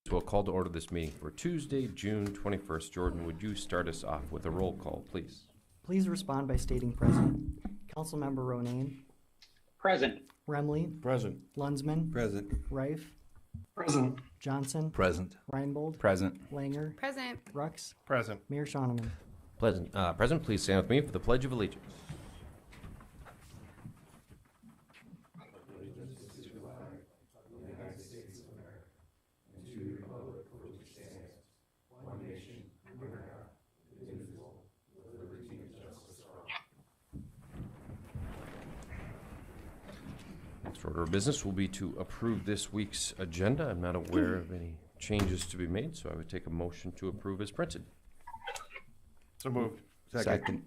So we'll call to order this meeting for Tuesday, June 21st. Jordan, would you start us off with a roll call, please? Please respond by stating present. Councilmember Ronayne. Present. Remley. Present. Lunsman. Present. Rife. Present. Johnson. Present. Reinbold. Present. Langer. Present. Rux. Present. Mayor Schoeneman. Present, please stand with me for the Pledge of Allegiance. Next order of business will be to approve this week's agenda. I'm not aware of any changes to be made, so I would take a motion to approve as printed. So moved. Second.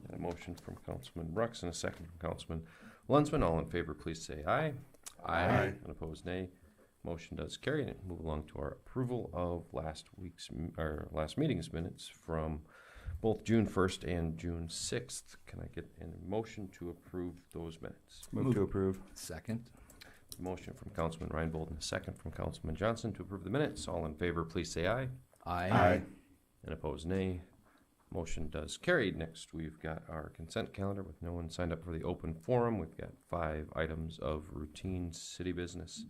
And a motion from Councilman Rux and a second from Councilman Lunsman. All in favor, please say aye. Aye. And opposed, nay. Motion does carry. And move along to our approval of last meeting's minutes from both June 1st and June 6th. Can I get a motion to approve those minutes? Move to approve. Second. Motion from Councilman Reinbold and a second from Councilman Johnson to approve the minutes. All in favor, please say aye. Aye. And opposed, nay. Motion does carry. Next, we've got our consent calendar with no one signed up for the open forum. We've got 5 items of routine city business.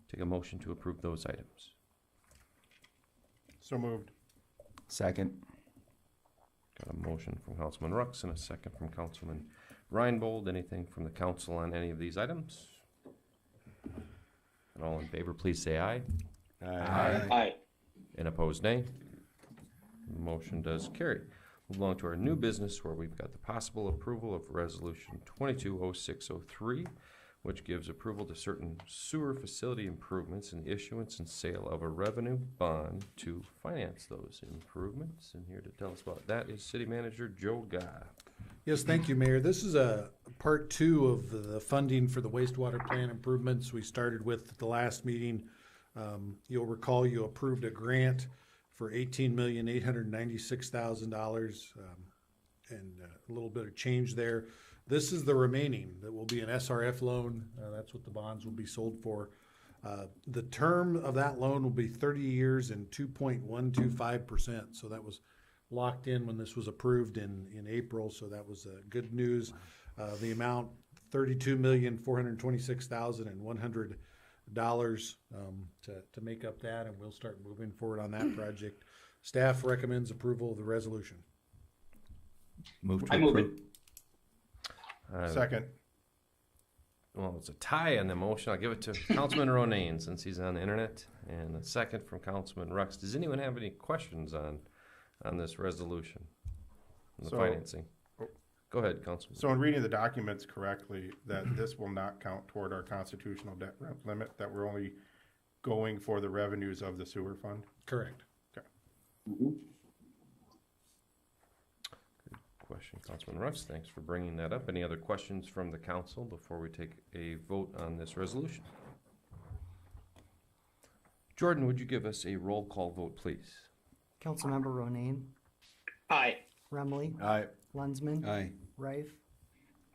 Take a motion to approve those items. So moved. Second. Got a motion from Councilman Rux and a second from Councilman Reinbold. Anything from the council on any of these items? And all in favor, please say aye. Aye. And opposed, nay. Motion does carry. Move along to our new business where we've got the possible approval of Resolution 220603, which gives approval to certain sewer facility improvements and the issuance and sale of a revenue bond to finance those improvements. And here to tell us about that is City Manager Joe Gaa. Yes, thank you, Mayor. This is a part 2 of the funding for the wastewater plant improvements we started with at the last meeting. You'll recall you approved a grant for $18,896,000 and a little bit of change there. This is the remaining that will be an SRF loan. That's what the bonds will be sold for. The term of that loan will be 30 years and 2.125%. So that was locked in when this was approved in April. So that was good news. The amount $32,426,100 to make up that, and we'll start moving forward on that project. Staff recommends approval of the resolution. Move to I move it. approve. Second. Well, it's a tie on the motion. I'll give it to Councilman Ronayne since he's on the internet, and a second from Councilman Rux. Does anyone have any questions on this resolution, on the financing? Go ahead, Councilman. So in reading the documents correctly, that this will not count toward our constitutional debt limit, that we're only going for the revenues of the sewer fund? Correct. Okay. Mhm. Good question, Councilman Rux. Thanks for bringing that up. Any other questions from the council before we take a vote on this resolution? Jordan, would you give us a roll call vote, please? Councilmember Ronayne. Aye. Remley. Aye. Lunsman. Aye. Rife.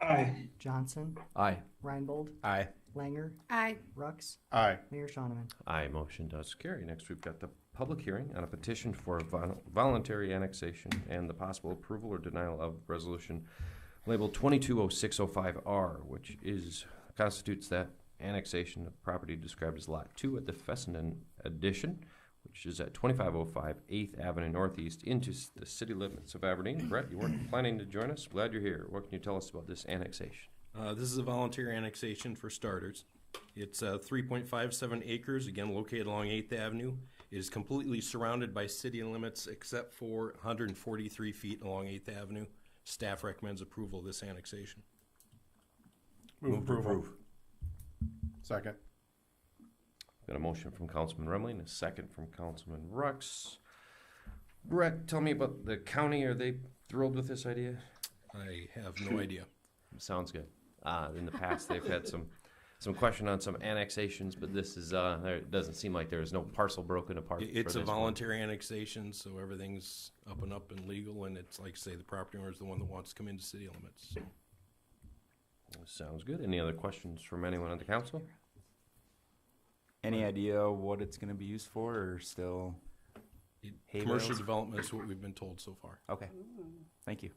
Aye. Johnson. Aye. Reinbold. Aye. Langer. Aye. Rux. Aye. Mayor Schoeneman. Aye, motion does carry. Next, we've got the public hearing on a petition for voluntary annexation and the possible approval or denial of resolution labeled 220605R, which constitutes that annexation of property described as Lot 2 at the Fessenden Addition, which is at 2505 8th Avenue Northeast into the city limits of Aberdeen. Brett, you weren't planning to join us. Glad you're here. What can you tell us about this annexation? This is a voluntary annexation for starters. It's 3.57 acres, again located along 8th Avenue. It is completely surrounded by city limits except for 143 feet along 8th Avenue. Staff recommends approval of this annexation. Move approval. Second. Got a motion from Councilman Remley and a second from Councilman Rux. Brett, tell me about the county. Are they thrilled with this idea? I have no idea. Sounds good. In the past, they've had some question on some annexations, but this is it doesn't seem like there's no parcel broken apart. It's for a this one. voluntary annexation, so everything's up and legal, and it's like, say, the property owner is the one that wants to come into city limits. So. Sounds good. Any other questions from anyone on the council? Any idea what it's going to be used for, or still? Hay Commercial bales? development is what we've been told so far. Okay, thank you.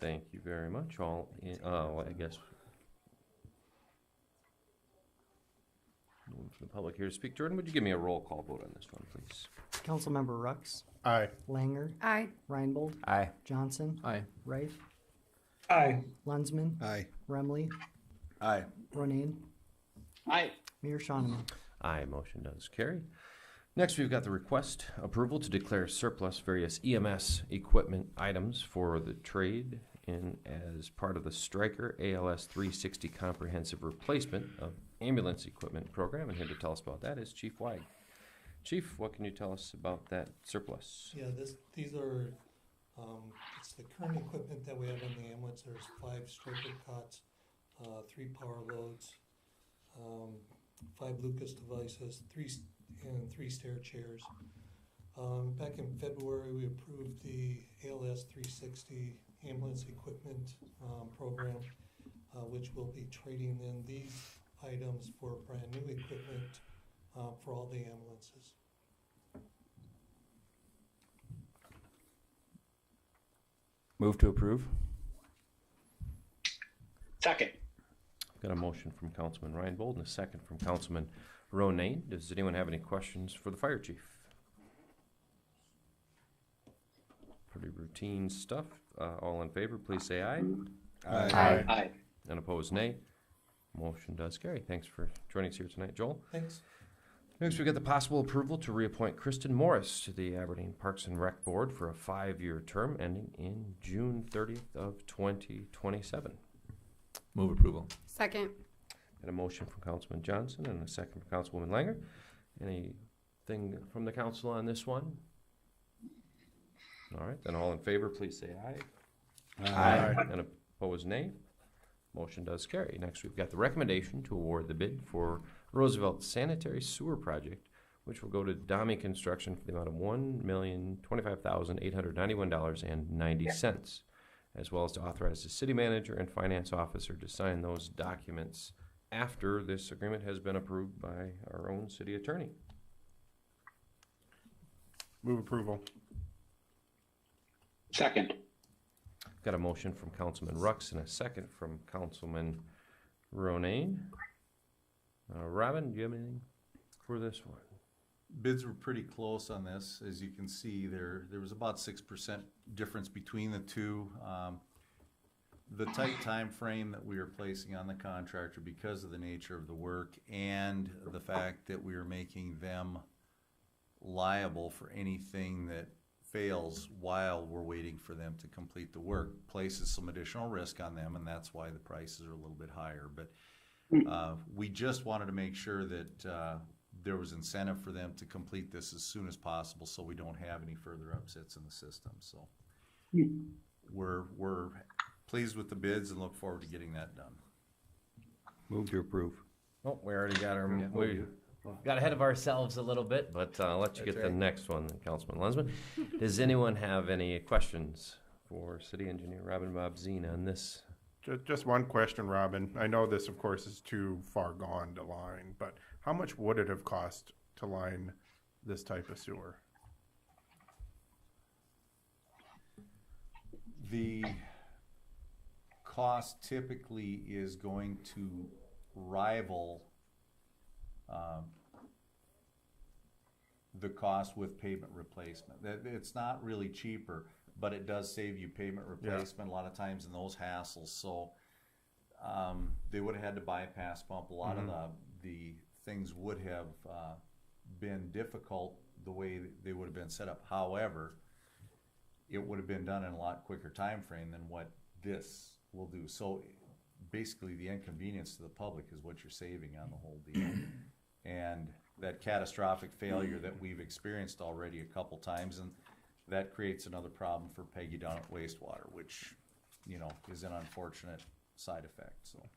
Thank you very much. I guess. Move to the public here to speak. Jordan, would you give me a roll call vote on this one, please? Councilmember Rux, Aye. Langer, Aye. Reinbold, Aye. Johnson, Aye. Reif, Aye. Lunsman, Aye. Remley, Aye. Ronayne, Aye. Mayor Shonneman. Aye, motion does carry. Next, we've got the request approval to declare surplus various EMS equipment items for the trade in as part of the Stryker ALS 360 Comprehensive Replacement of Ambulance Equipment Program. And here to tell us about that is Chief Weig. Chief, what can you tell us about that surplus? Yeah, these are, it's the current equipment that we have in the ambulance. There's 5 striker cots, 3 power loads, 5 Lucas devices, 3 stair chairs. Back in February, we approved the ALS 360 ambulance equipment program, which will be trading in these items for brand new equipment for all the ambulances. Move to approve. Second. Got a motion from Councilman Reinbold and a second from Councilman Ronayne. Does anyone have any questions for the fire chief? Pretty routine stuff. All in favor, please say aye. Aye. Aye. And opposed, nay. Motion does carry. Thanks for joining us here tonight, Joel. Thanks. Next, we got the possible approval to reappoint Kristen Morris to the Aberdeen Parks and Rec Board for a 5-year term ending in June 30th of 2027. Move approval. Second. Got a motion from Councilman Johnson and a second from Councilwoman Langer. Anything from the council on this one? All right, then all in favor, please say aye. Aye. And opposed, nay. Motion does carry. Next, we've got the recommendation to award the bid for Roosevelt Sanitary Sewer Project, which will go to Dami Construction for the amount of $1,025,891.90, as well as to authorize the city manager and finance officer to sign those documents after this agreement has been approved by our own city attorney. Move approval. Second. Got a motion from Councilman Rux and a second from Councilman Ronayne. Robin, do you have anything for this one? Bids were pretty close on this. As you can see, there was about 6% difference between the two. The tight time frame that we are placing on the contractor because of the nature of the work and the fact that we are making them liable for anything that fails while we're waiting for them to complete the work places some additional risk on them, and that's why the prices are a little bit higher. But we just wanted to make sure that there was incentive for them to complete this as soon as possible so we don't have any further upsets in the system. So we're pleased with the bids and look forward to getting that done. Move to approve. Oh, we already got our, we got ahead of ourselves a little bit, but I'll let you get the next one, Councilman Lunsman. Does anyone have any questions for City Engineer Robin Bob Zine on this? Just one question, Robin. I know this, of course, is too far gone to line, but how much would it have cost to line this type of sewer? The cost typically is going to rival the cost with pavement replacement. It's not really cheaper, but it does save you pavement replacement a lot of times in those hassles. So they would have had to bypass pump. A lot of the things would have been difficult the way they would have been set up. However, it would have been done in a lot quicker time frame than what this will do. So basically the inconvenience to the public is what you're saving on the whole deal. And that catastrophic failure that we've experienced already a couple times, and that creates another problem for Peggy down at wastewater, which, you know, is an unfortunate side effect. So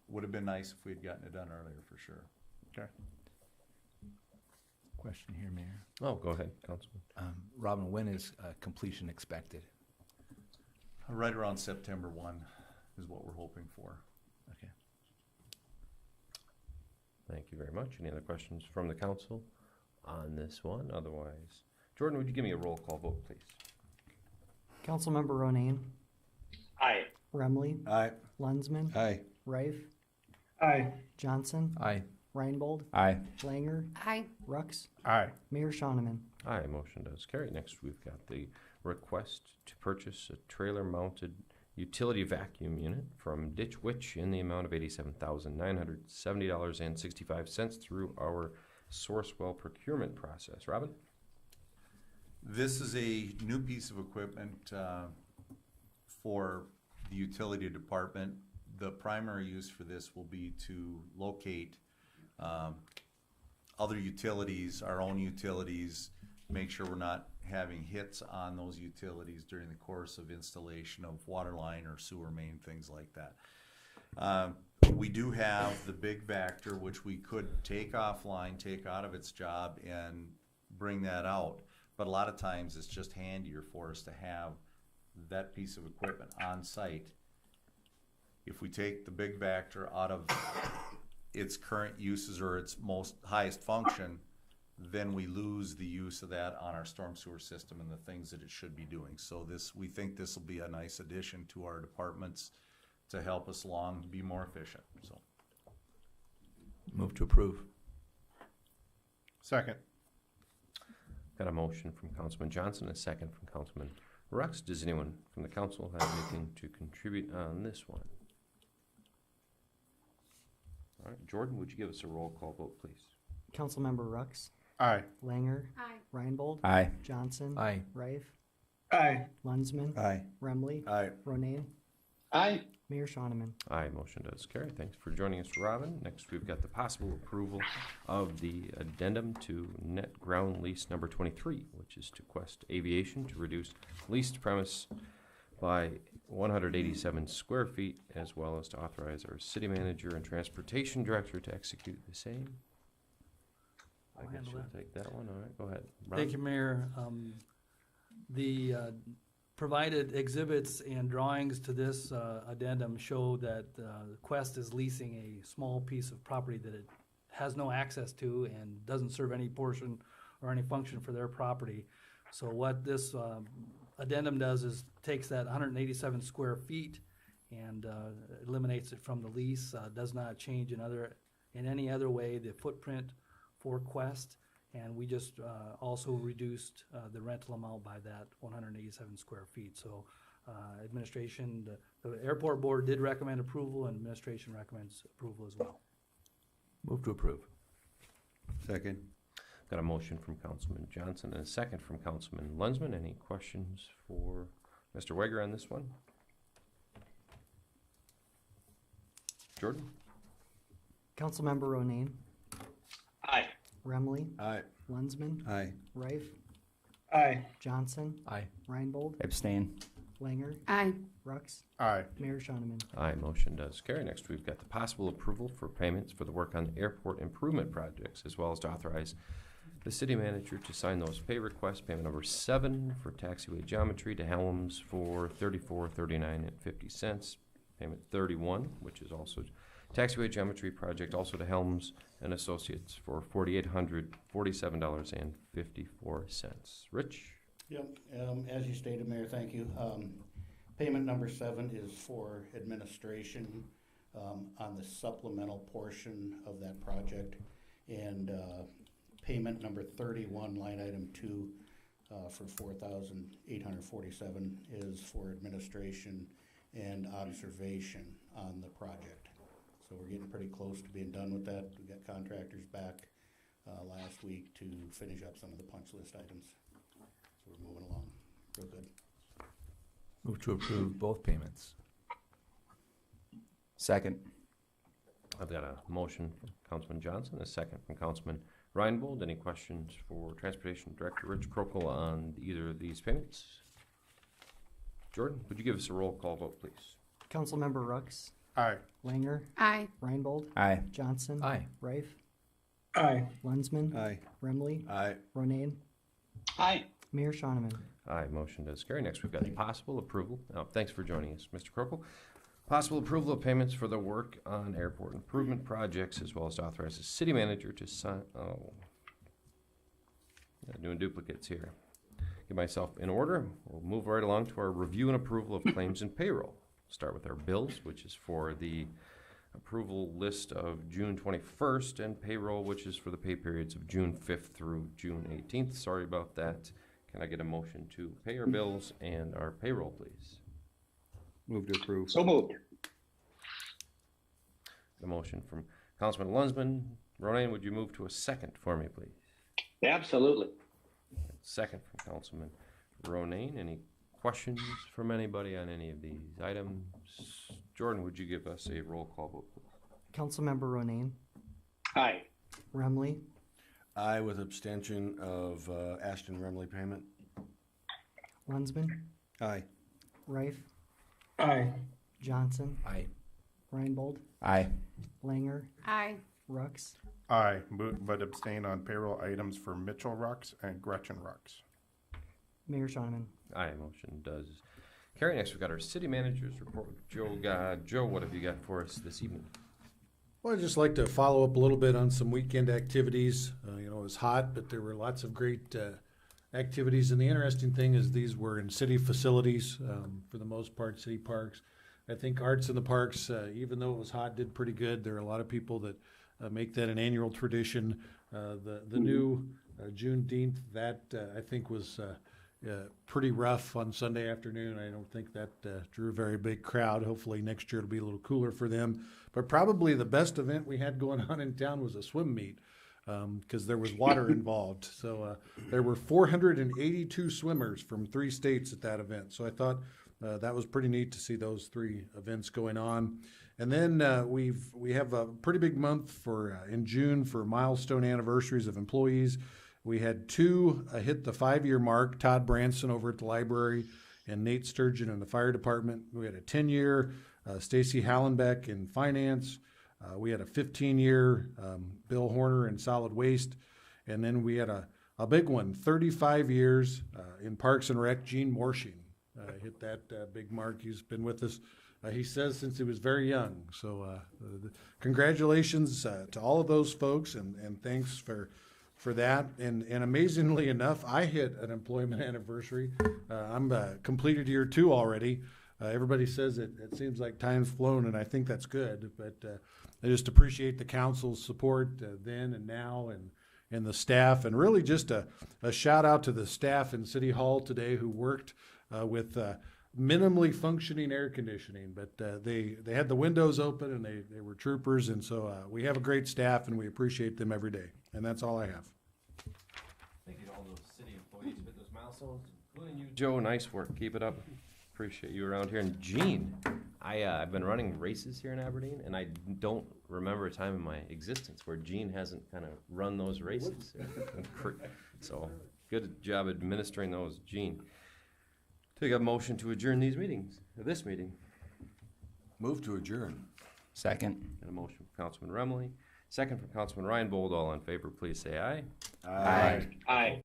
would have been nice if we had gotten it done earlier for sure. Okay. Question here, Mayor. Oh, go ahead, Councilman. Robin, when is completion expected? Right around September 1 is what we're hoping for. Okay. Thank you very much. Any other questions from the council on this one? Otherwise, Jordan, would you give me a roll call vote, please? Councilmember Ronayne, Aye. Remley, Aye. Lunsman, Aye. Rife, Aye. Johnson, Aye. Reinbold, Aye. Langer, Aye. Rux, Aye. Mayor Shonneman. Aye, motion does carry. Next, we've got the request to purchase a trailer-mounted utility vacuum unit from Ditch Witch in the amount of $87,970.65 through our Sourcewell procurement process. Robin? This is a new piece of equipment for the utility department. The primary use for this will be to locate other utilities, our own utilities, make sure we're not having hits on those utilities during the course of installation of water line or sewer main, things like that. We do have the big Vector, which we could take offline, take out of its job and bring that out. But a lot of times it's just handier for us to have that piece of equipment on site. If we take the big Vector out of its current uses or its most highest function, then we lose the use of that on our storm sewer system and the things that it should be doing. So we think this will be a nice addition to our departments to help us along, be more efficient. So Move to approve. Second. Got a motion from Councilman Johnson, a second from Councilman Rux. Does anyone from the council have anything to contribute on this one? All right, Jordan, would you give us a roll call vote, please? Councilmember Rux, Aye. Langer, Aye. Reinbold, Aye. Johnson, Aye. Rife, Aye. Lunsman, Aye. Remley, Aye. Ronayne, Aye. Mayor Shonneman. Aye, motion does carry. Thanks for joining us, Robin. Next, we've got the possible approval of the addendum to net ground lease number 23, which is to Quest Aviation to reduce leased premise by 187 square feet, as well as to authorize our city manager and transportation director to execute the same. I guess handle you'll that. take that one. All right, go ahead. Thank you, Mayor. The provided exhibits and drawings to this addendum show that Quest is leasing a small piece of property that it has no access to and doesn't serve any portion or any function for their property. So what this addendum does is takes that 187 square feet and eliminates it from the lease. Does not change in any other way the footprint for Quest. And we just also reduced the rental amount by that 187 square feet. So administration, the airport board did recommend approval, and administration recommends approval as well. Move to approve. Second. Got a motion from Councilman Johnson and a second from Councilman Lunsman. Any questions for Mr. Weger on this one? Jordan? Councilmember Ronayne, Aye. Remley, Aye. Lunsman, Aye. Rife, Aye. Johnson, Aye. Reinbold, Abstain. Langer, Aye. Rux, Aye. Mayor Shonneman. Aye, motion does carry. Next, we've got the possible approval for payments for the work on airport improvement projects, as well as to authorize the city manager to sign those pay requests. Payment number 7 for taxiway geometry to Helms for $34.39.50. Payment 31, which is also taxiway geometry project, also to Helms and Associates for $4,847.54. Rich? Yep, as you stated, Mayor, thank you. Payment number 7 is for administration on the supplemental portion of that project. And payment number 31, line item 2, for $4,847 is for administration and observation on the project. So we're getting pretty close to being done with that. We got contractors back last week to finish up some of the punch list items. So we're moving along real good. Move to approve both payments. Second. I've got a motion from Councilman Johnson, a second from Councilman Reinbold. Any questions for Transportation Director Rich Krokel on either of these payments? Jordan, would you give us a roll call vote, please? Councilmember Rux, Aye. Langer, Aye. Reinbold, Aye. Johnson, Aye. Rife, Aye. Lunsman, Aye. Remley, Aye. Ronayne, Aye. Mayor Shonneman. Aye, motion does carry. Next, we've got the possible approval. Thanks for joining us, Mr. Krokel. Possible approval of payments for the work on airport improvement projects, as well as to authorize the city manager to sign, doing duplicates here. Get myself in order. We'll move right along to our review and approval of claims and payroll. Start with our bills, which is for the approval list of June 21st, and payroll, which is for the pay periods of June 5th through June 18th. Sorry about that. Can I get a motion to pay our bills and our payroll, please? Move to approve. So moved. The motion from Councilman Lunsman. Ronan, would you move to a second for me, please? Absolutely. Second from Councilman Ronan. Any questions from anybody on any of these items? Jordan, would you give us a roll call vote, please? Councilmember Ronan, Aye. Remley, Aye, with abstention of Ashton Remley payment. Lunsman, Aye. Rife, Aye. Johnson, Aye. Reinbold, Aye. Langer, Aye. Rux, Aye, but abstain on payroll items for Mitchell Rux and Gretchen Rux. Mayor Schoeneman. Aye, motion does carry. Next, we've got our city manager's report with Joe Gaa. Joe, what have you got for us this evening? Well, I'd just like to follow up a little bit on some weekend activities. It was hot, but there were lots of great activities. And the interesting thing is these were in city facilities, for the most part, city parks. I think Arts in the Parks, even though it was hot, did pretty good. There are a lot of people that make that an annual tradition. The new Juneteenth, that I think was pretty rough on Sunday afternoon. I don't think that drew a very big crowd. Hopefully next year it'll be a little cooler for them. But probably the best event we had going on in town was a swim meet, because there was water involved. So there were 482 swimmers from 3 states at that event. So I thought that was pretty neat to see those 3 events going on. And then we have a pretty big month for in June for milestone anniversaries of employees. We had 2 hit the 5-year mark, Todd Branson over at the library and Nate Sturgeon in the fire department. We had a 10-year, Stacy Hallenbeck in finance. We had a 15-year, Bill Horner in solid waste. And then we had a big one, 35 years in Parks and Rec, Gene Morshing. Hit that big mark. He's been with us, he says, since he was very young. So congratulations to all of those folks, and thanks for that. And amazingly enough, I hit an employment anniversary. I'm completed year 2 already. Everybody says it seems like time's flown, and I think that's good. But I just appreciate the council's support then and now, and the staff, and really just a shout out to the staff in City Hall today who worked with minimally functioning air conditioning, but they had the windows open, and they were troopers. And so we have a great staff, and we appreciate them every day. And that's all I have. Thank you to all those city employees who hit those milestones, including you, Joe. Nice work. Keep it up. Appreciate you around here. And Gene, I've been running races here in Aberdeen, and I don't remember a time in my existence where Gene hasn't kind of run those races. So good job administering those, Gene. Take a motion to adjourn these meetings, this meeting. Move to adjourn. Second. And a motion from Councilman Remley. Second from Councilman Reinbold. All in favor, please say aye. Aye. Aye.